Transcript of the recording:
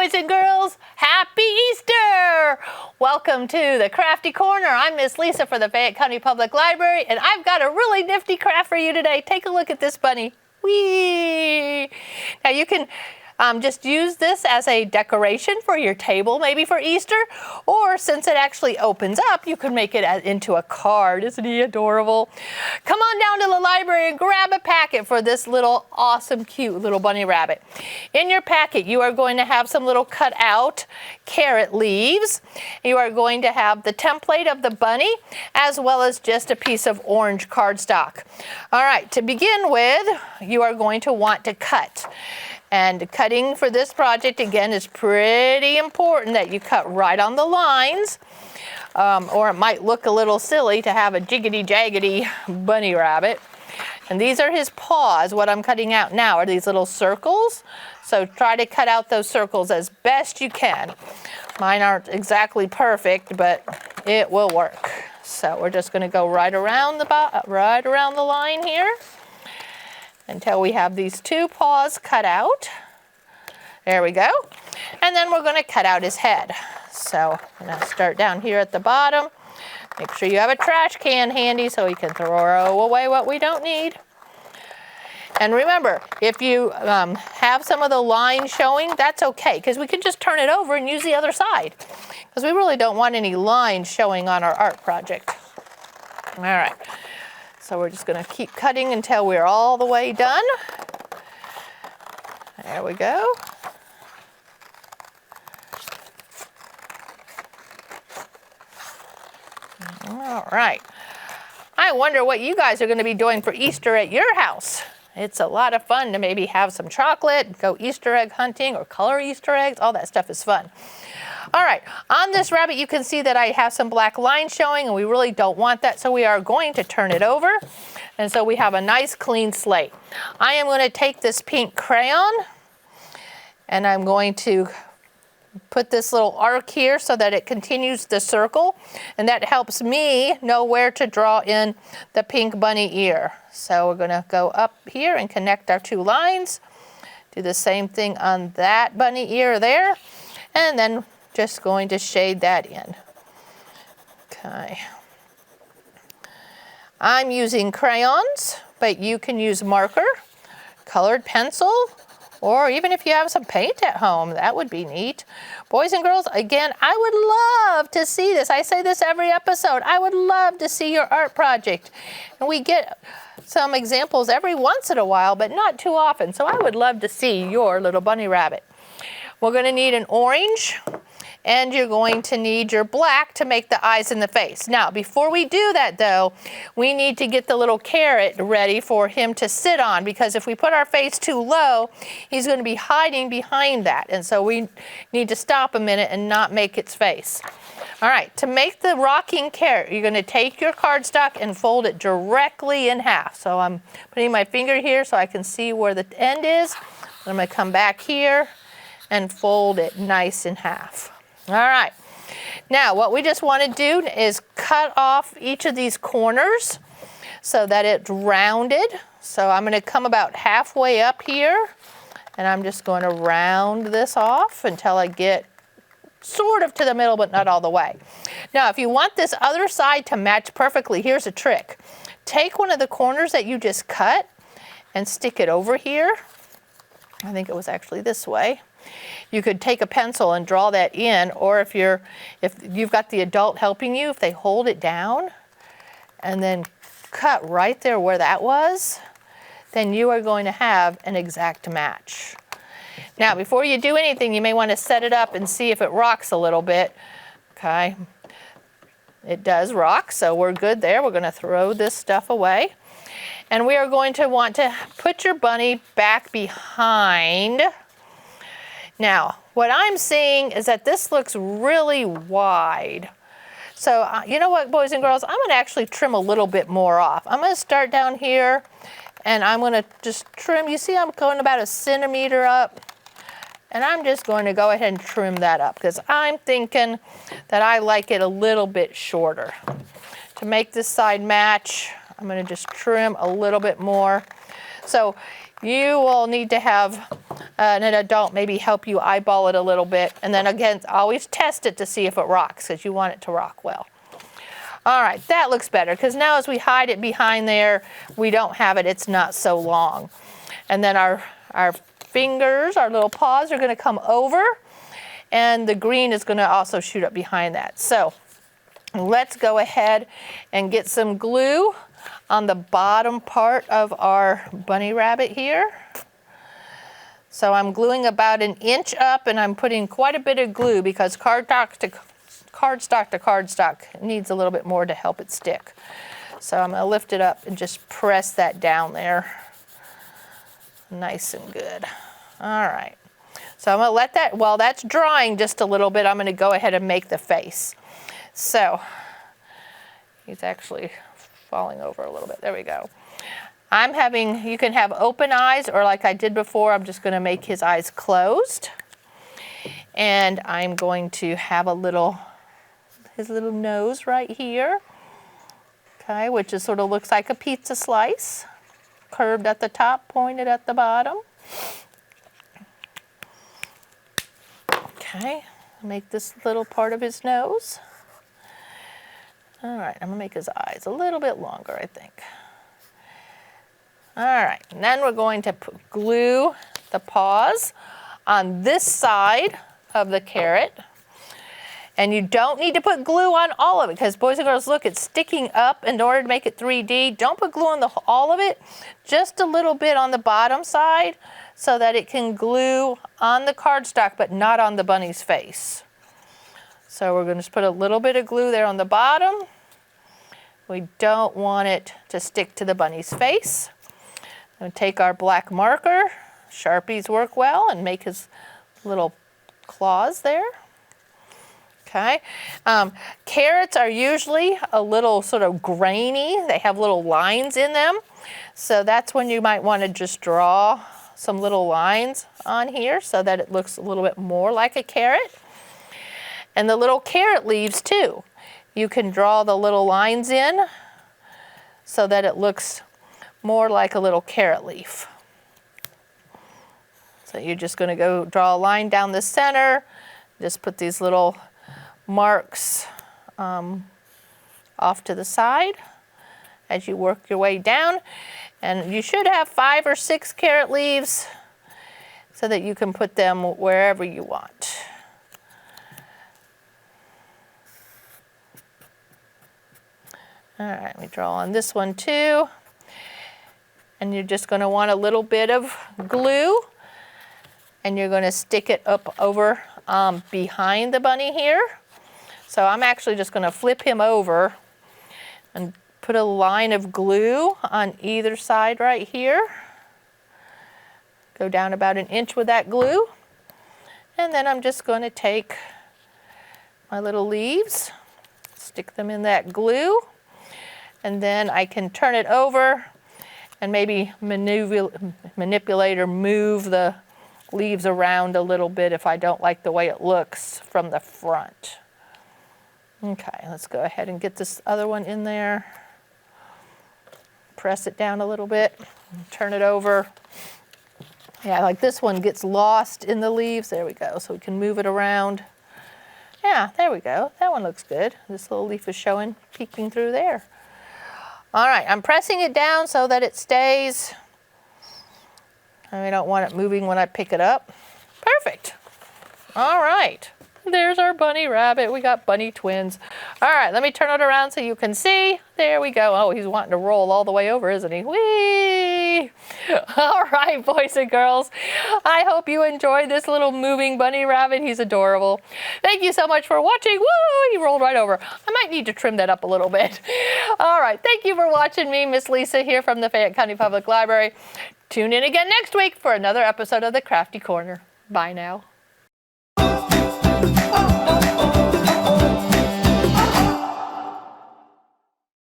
boys and girls. Happy Easter! Welcome to the Crafty Corner. I'm Miss Lisa for the Fayette County Public Library, and I've got a really nifty craft for you today. Take a look at this bunny. Whee! Now you can just use this as a decoration for your table, maybe for Easter, or since it actually opens up, you can make it into a card. Isn't he adorable? Come on down to the library and grab a packet for this little awesome, cute little bunny rabbit. In your packet, you are going to have some little cut out carrot leaves. You are going to have the template of the bunny, as well as just a piece of orange cardstock. All right, to begin with, you are going to want to cut. And cutting for this project, again, is pretty important that you cut right on the lines, or it might look a little silly to have a jiggity-jaggedy bunny rabbit. And these are his paws. What I'm cutting out now are these little circles. So try to cut out those circles as best you can. Mine aren't exactly perfect, but it will work. So we're just going to go right around the line here until we have these two paws cut out. There we go. And then we're going to cut out his head. So I'm going to start down here at the bottom. Make sure you have a trash can handy so you can throw away what we don't need. And remember, if you have some of the lines showing, that's okay, because we can just turn it over and use the other side, because we really don't want any lines showing on our art project. All right. So we're just going to keep cutting until we're all the way done. There we go. All right. I wonder what you guys are going to be doing for Easter at your house. It's a lot of fun to maybe have some chocolate, go Easter egg hunting, or color Easter eggs. All that stuff is fun. All right, on this rabbit, you can see that I have some black lines showing, and we really don't want that, so we are going to turn it over. And so we have a nice clean slate. I am going to take this pink crayon, and I'm going to put this little arc here so that it continues the circle, and that helps me know where to draw in the pink bunny ear. So we're going to go up here and connect our two lines. Do the same thing on that bunny ear there, and then just going to shade that in. Okay. I'm using crayons, but you can use marker, colored pencil, or even if you have some paint at home, that would be neat. Boys and girls, again, I would love to see this. I say this every episode. I would love to see your art project. And we get some examples every once in a while, but not too often. So I would love to see your little bunny rabbit. We're going to need an orange, and you're going to need your black to make the eyes and the face. Now, before we do that, though, we need to get the little carrot ready for him to sit on, because if we put our face too low, he's going to be hiding behind that. And so we need to stop a minute and not make its face. All right, to make the rocking carrot, you're going to take your cardstock and fold it directly in half. So I'm putting my finger here so I can see where the end is. I'm going to come back here and fold it nice in half. All right, now what we just want to do is cut off each of these corners so that it's rounded. So I'm going to come about halfway up here, and I'm just going to round this off until I get sort of to the middle, but not all the way. Now, if you want this other side to match perfectly, here's a trick. Take one of the corners that you just cut and stick it over here. I think it was actually this way. You could take a pencil and draw that in, or if you've got the adult helping you, if they hold it down and then cut right there where that was, then you are going to have an exact match. Now, before you do anything, you may want to set it up and see if it rocks a little bit. Okay, it does rock, so we're good there. We're going to throw this stuff away. And we are going to want to put your bunny back behind. Now, what I'm seeing is that this looks really wide. So, you know what, boys and girls? I'm going to actually trim a little bit more off. I'm going to start down here, and I'm going to just trim. You see I'm going about 1 centimeter up, and I'm just going to go ahead and trim that up because I'm thinking that I like it a little bit shorter. To make this side match, I'm going to just trim a little bit more. So you will need to have and an adult maybe help you eyeball it a little bit. And then again, always test it to see if it rocks, because you want it to rock well. All right, that looks better, because now as we hide it behind there, we don't have it, it's not so long. And then our fingers, our little paws are gonna come over, and the green is gonna also shoot up behind that. So let's go ahead and get some glue on the bottom part of our bunny rabbit here. So I'm gluing about 1 inch up, and I'm putting quite a bit of glue because cardstock to cardstock needs a little bit more to help it stick. So I'm gonna lift it up and just press that down there. Nice and good. All right. So I'm gonna let that, while that's drying just a little bit, I'm gonna go ahead and make the face. So he's actually falling over a little bit. There we go. You can have open eyes, or like I did before, I'm just gonna make his eyes closed. And I'm going to have his little nose right here. Okay, which is sort of looks like a pizza slice. Curved at the top, pointed at the bottom. Okay, make this little part of his nose. All right, I'm gonna make his eyes a little bit longer, I think. All right, and then we're going to glue the paws on this side of the carrot. And you don't need to put glue on all of it, because boys and girls, look, it's sticking up in order to make it 3D. Don't put glue on all of it, just a little bit on the bottom side so that it can glue on the cardstock, but not on the bunny's face. So we're going to just put a little bit of glue there on the bottom. We don't want it to stick to the bunny's face. I'm going to take our black marker, Sharpies work well, and make his little claws there. Okay. Carrots are usually a little sort of grainy. They have little lines in them. So that's when you might want to just draw some little lines on here so that it looks a little bit more like a carrot. And the little carrot leaves too. You can draw the little lines in so that it looks more like a little carrot leaf. So you're just going to go draw a line down the center, just put these little marks off to the side as you work your way down. And you should have 5 or 6 carrot leaves so that you can put them wherever you want. All right, let me draw on this one too. And you're just going to want a little bit of glue, and you're going to stick it up over behind the bunny here. So I'm actually just going to flip him over and put a line of glue on either side right here. Go down about 1 inch with that glue. And then I'm just going to take my little leaves, stick them in that glue, and then I can turn it over and maybe manipulate or move the leaves around a little bit if I don't like the way it looks from the front. Okay, let's go ahead and get this other one in there. Press it down a little bit, turn it over. Yeah, like this one gets lost in the leaves. There we go, so we can move it around. Yeah, there we go. That one looks good. This little leaf is showing, peeking through there. All right, I'm pressing it down so that it stays. I don't want it moving when I pick it up. Perfect. All right. There's our bunny rabbit. We got bunny twins. All right, let me turn it around so you can see. There we go. Oh, he's wanting to roll all the way over, isn't he? Whee! All right, boys and girls. I hope you enjoyed this little moving bunny rabbit. He's adorable. Thank you so much for watching. Woo! He rolled right over. I might need to trim that up a little bit. All right, thank you for watching me, Miss Lisa here from the Fayette County Public Library. Tune in again next week for another episode of the Crafty Corner. Bye now.